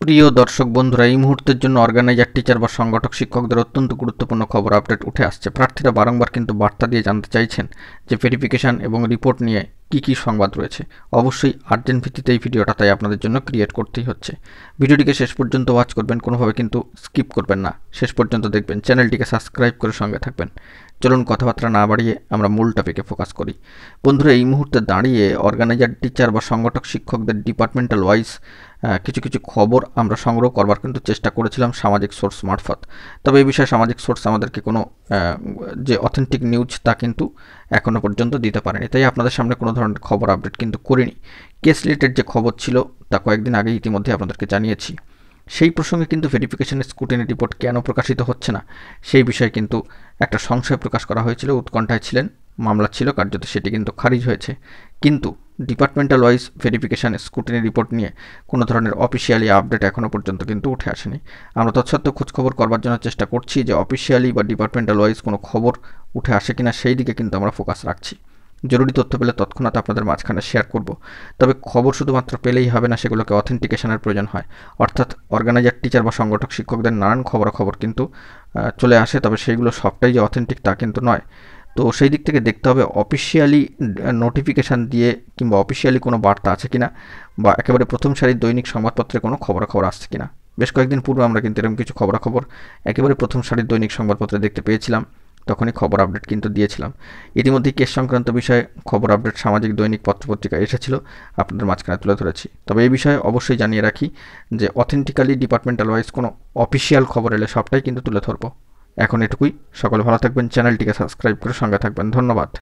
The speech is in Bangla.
প্রিয় দর্শক বন্ধুরা, এই মুহূর্তের জন্য অর্গানাইজার, টিচার বা সংগঠক শিক্ষকদের অত্যন্ত গুরুত্বপূর্ণ খবর আপডেট উঠে আসছে। প্রার্থীরা বারংবার কিন্তু বার্তা দিয়ে জানতে চাইছেন যে ভেরিফিকেশন এবং রিপোর্ট নিয়ে কী সংবাদ রয়েছে। অবশ্যই আর্জেন্ট ভিত্তিতে এই ভিডিওটা তাই আপনাদের জন্য ক্রিয়েট করতেই হচ্ছে। ভিডিওটিকে শেষ পর্যন্ত ওয়াচ করবেন, কোনোভাবে কিন্তু স্কিপ করবেন না, শেষ পর্যন্ত দেখবেন, চ্যানেলটিকে সাবস্ক্রাইব করে সঙ্গে থাকবেন। চলুন কথাবার্তা না বাড়িয়ে আমরা মূল টপিকে ফোকাস করি। বন্ধুরা, এই মুহূর্তে দাঁড়িয়ে অর্গানাইজার, টিচার বা সংগঠক শিক্ষকদের ডিপার্টমেন্টাল ওয়াইজ কিছু খবর আমরা সংগ্রহ করবার কিন্তু চেষ্টা করেছিলাম সামাজিক সোর্স মারফত। তবে এই বিষয়ে সামাজিক সোর্স আমাদেরকে কোনো যে অথেন্টিক নিউজ তা কিন্তু এখনও পর্যন্ত দিতে পারেনি, তাই আপনাদের সামনে কোনো ধরনের খবর আপডেট কিন্তু করিনি। কেস রিলেটেড যে খবর ছিল তা কয়েকদিন আগে ইতিমধ্যে আপনাদেরকে জানিয়েছি। সেই প্রসঙ্গে কিন্তু ভেরিফিকেশনের স্ক্রুটিনি রিপোর্ট কেন প্রকাশিত হচ্ছে না সেই বিষয়ে কিন্তু একটা সংশয় প্রকাশ করা হয়েছিল, উৎকণ্ঠায় ছিলেন, মামলা ছিল কার্যত, সেটি কিন্তু খারিজ হয়েছে। কিন্তু departmental wise verification scrutiny report নিয়ে কোনো ধরনের অফিসিয়ালি আপডেট এখনও পর্যন্ত কিন্তু উঠে আসেনি। আমরা তৎসত্ত্বেও খোঁজখবর করবার জন্য চেষ্টা করছি যে অফিসিয়ালি বা ডিপার্টমেন্টাল ওয়াইজ কোনো খবর উঠে আসে কিনা সেই দিকে কিন্তু আমরা ফোকাস রাখছি। জরুরি তথ্য পেলে তৎক্ষণাৎ আপনাদের মাঝখানে শেয়ার করব। তবে খবর শুধুমাত্র পেলেই হবে না, সেগুলোকে অথেন্টিকেশনের প্রয়োজন হয়। অর্থাৎ অর্গানাইজার, টিচার বা সংগঠক শিক্ষকদের নানান খবরাখবর কিন্তু চলে আসে, তবে সেইগুলো সবটাই যে অথেন্টিক তা কিন্তু নয়। তো সেই দিক থেকে দেখতে হবে অফিসিয়ালি নোটিফিকেশান দিয়ে কিংবা অফিসিয়ালি কোনো বার্তা আছে কিনা, বা একেবারে প্রথম সারির দৈনিক সংবাদপত্রে কোনো খবরাখবর আসছে কিনা। বেশ কয়েকদিন পূর্বে আমরা কিন্তু এরকম কিছু খবরাখবর একেবারে প্রথম সারির দৈনিক সংবাদপত্রে দেখতে পেয়েছিলাম, তখনই খবর আপডেট কিন্তু দিয়েছিলাম। ইতিমধ্যেই কেস সংক্রান্ত বিষয়ে খবর আপডেট সামাজিক দৈনিক পত্রপত্রিকা এসেছিল, আপনাদের মাঝখানে তুলে ধরেছি। তবে এই বিষয়ে অবশ্যই জানিয়ে রাখি যে অথেন্টিক্যালি ডিপার্টমেন্টাল ওয়াইজ কোনো অফিসিয়াল খবর এলে সবটাই কিন্তু তুলে ধরবো। এখন এটুকুই। সকলে ভালো থাকবেন, চ্যানেলটিকে সাবস্ক্রাইব করে সঙ্গে থাকবেন। ধন্যবাদ।